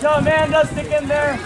Yo, Amanda, stick in there.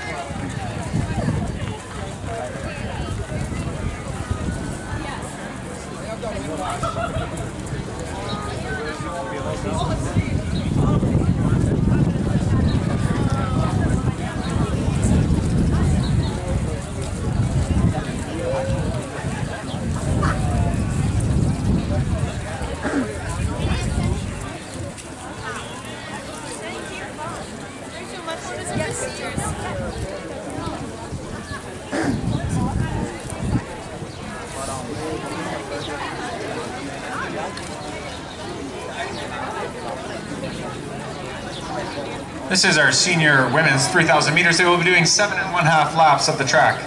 This is our senior women's 3,000 meters. They will be doing 7½ laps of the track.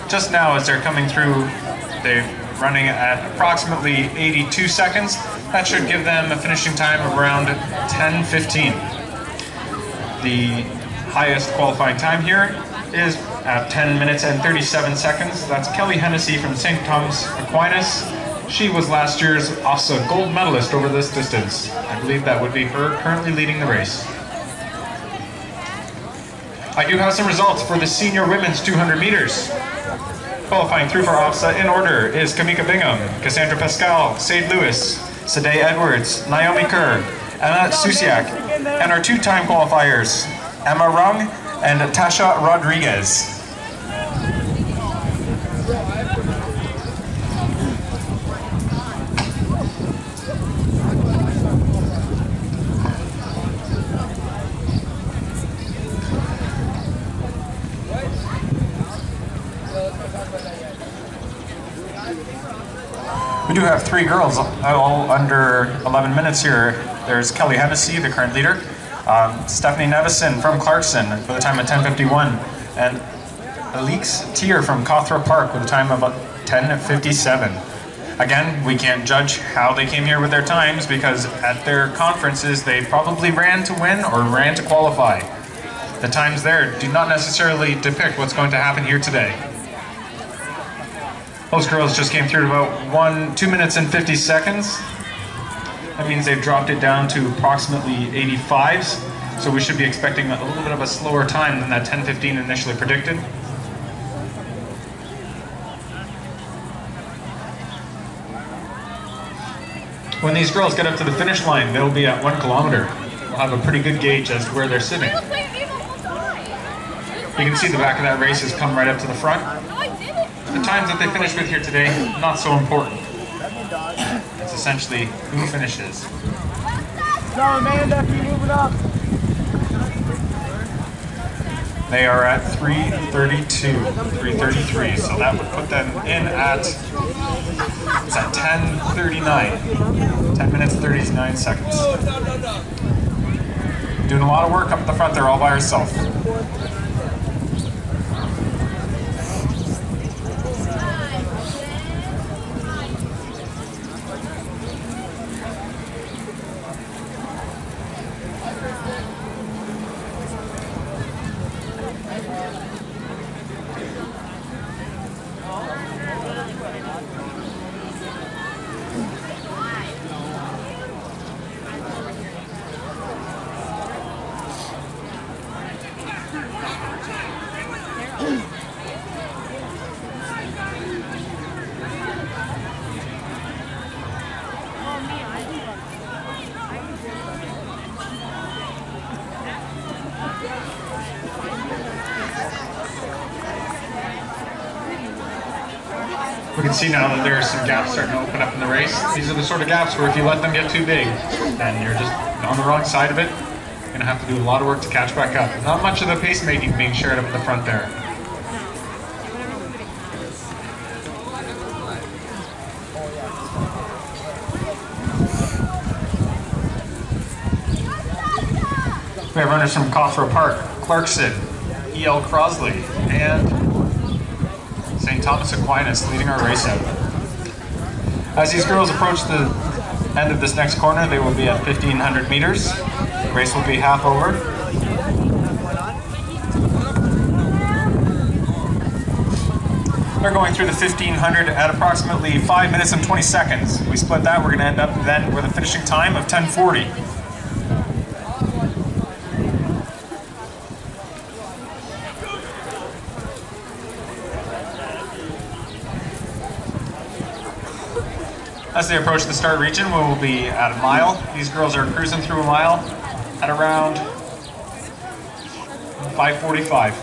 Just now as they're coming through, they're running at approximately 82 seconds. That should give them a finishing time of around 10:15. The highest qualifying time here is at 10 minutes and 37 seconds. That's Kelly Hennessy from St. Thomas Aquinas. She was last year's OFSA gold medalist over this distance. I believe that would be her currently leading the race. I do have some results for the senior women's 200 meters. Qualifying through for OFSA in order is Kamika Bingham, Cassandra Pascal, Sade Lewis, Sadeh Edwards, Naomi Kerr, Anna Susiak, and our two-time qualifiers, Emma Rung and Tasha Rodriguez. We do have three girls all under 11 minutes here. There's Kelly Hennessy, the current leader, Stephanie Nevison from Clarkson with a time of 10:51, and Alix from Cawthra Park with a time of 10:57. Again, we can't judge how they came here with their times because at their conferences they probably ran to win or ran to qualify. The times there do not necessarily depict what's going to happen here today. Those girls just came through about 2 minutes and 50 seconds. That means they've dropped it down to approximately 85s, so we should be expecting a little bit of a slower time than that 10:15 initially predicted. When these girls get up to the finish line, they'll be at 1 kilometer. We'll have a pretty good gauge as to where they're sitting. You can see the back of that race has come right up to the front. The times that they finish with here today, not so important. It's essentially who finishes. So Amanda, keep moving up. They are at 3:32, 3:33, so that would put them in at, it's at 10:39, 10 minutes 39 seconds. Doing a lot of work up at the front there all by herself. We can see now that there are some gaps starting to open up in the race. These are the sort of gaps where if you let them get too big, then you're just on the wrong side of it. You're going to have to do a lot of work to catch back up. Not much of the pacemaking being shared up at the front there. We have runners from Cawthra Park, Clarkson, E.L. Crossley, and St. Thomas Aquinas leading our race out. As these girls approach the end of this next corner, they will be at 1,500 meters. The race will be half over. They're going through the 1,500 at approximately 5 minutes and 20 seconds. If we split that, we're going to end up then with a finishing time of 10:40. As they approach the start region, we will be at a mile. These girls are cruising through a mile at around 5:45.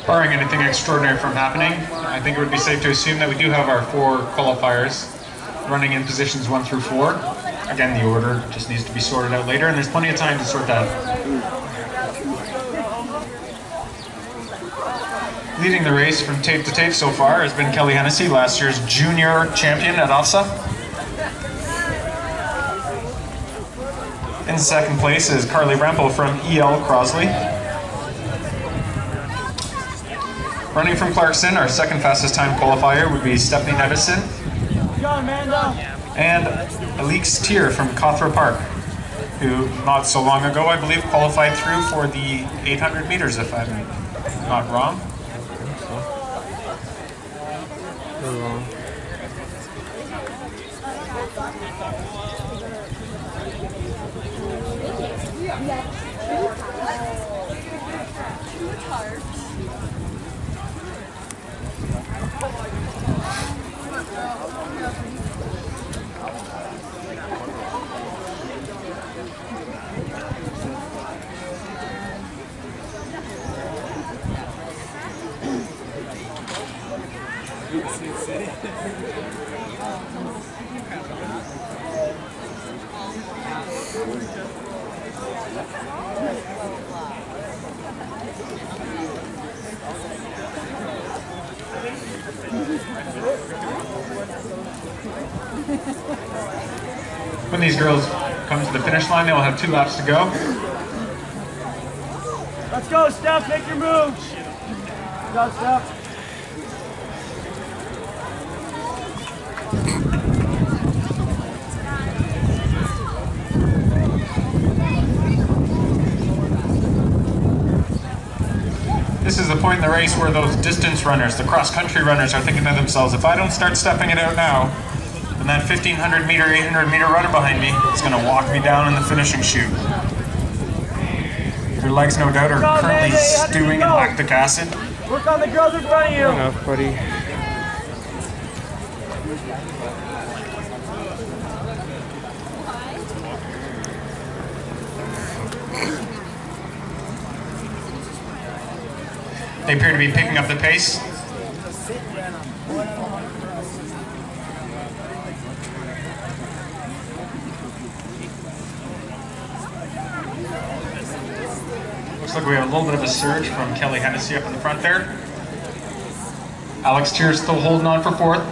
Barring anything extraordinary from happening, I think it would be safe to assume that we do have our 4 qualifiers running in positions 1 through 4. Again, the order just needs to be sorted out later, and there's plenty of time to sort that out. Leading the race from tape to tape so far has been Kelly Hennessy, last year's junior champion at OFSA. In second place is Karley Rempel from E.L. Crossley. Running from Clarkson, our second fastest time qualifier would be Stephanie Nevison. And Alix from Cawthra Park, who not so long ago, I believe, qualified through for the 800 meters, if I'm not wrong. You're wrong. When these girls come to the finish line, they'll have 2 laps to go. Let's go, Steph, make your move. Good job, Steph. This is the point in the race where those distance runners, the cross-country runners, are thinking to themselves, if I don't start stepping it out now, then that 1,500 meter, 800 meter runner behind me is going to walk me down in the finishing chute. Their legs, no doubt, are currently stewing in lactic acid. Work on the girls in front of you. Enough, buddy. They appear to be picking up the pace. Looks like we have a little bit of a surge from Kelly Hennessy up in the front there. Alix still holding on for 4th.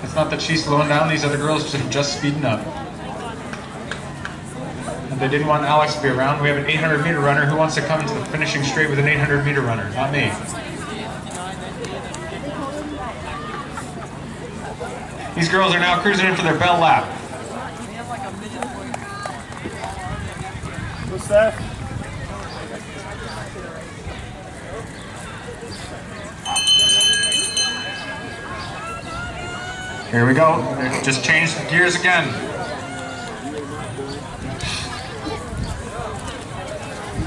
It's not that she's slowing down, these other girls are just speeding up. They didn't want Alix to be around. We have an 800 meter runner who wants to come into the finishing straight with an 800 meter runner, not me. These girls are now cruising in for their bell lap. What's that? Here we go. They've just changed gears again.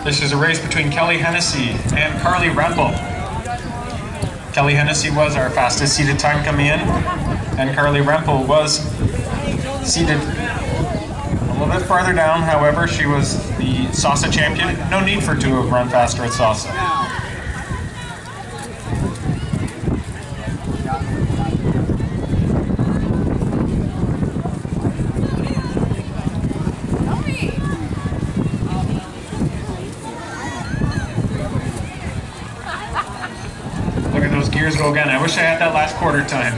This is a race between Kelly Hennessy and Karley Rempel. Kelly Hennessy was our fastest seated time coming in, and Karley Rempel was seated a little bit farther down. However, she was the SASA champion. No need for her to have run faster at SASA. years ago again. I wish I had that last quarter time.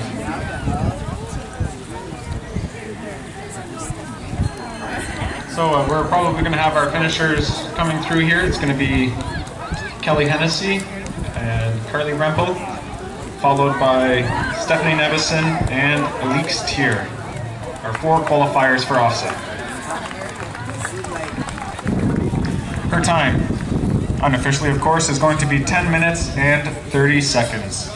So we're probably going to have our finishers coming through here. It's going to be Kelly Hennessy and Karley Rempel, followed by Stephanie Nevison and Alix, our 4 qualifiers for offset. Her time, unofficially of course, is going to be 10 minutes and 30 seconds.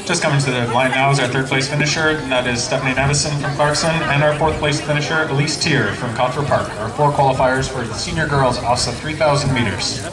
Just coming to the line now is our 3rd place finisher, and that is Stephanie Nevison from Clarkson, and our 4th place finisher, Alix from Cawthra Park. Our 4 qualifiers for the senior girls offset 3,000 meters.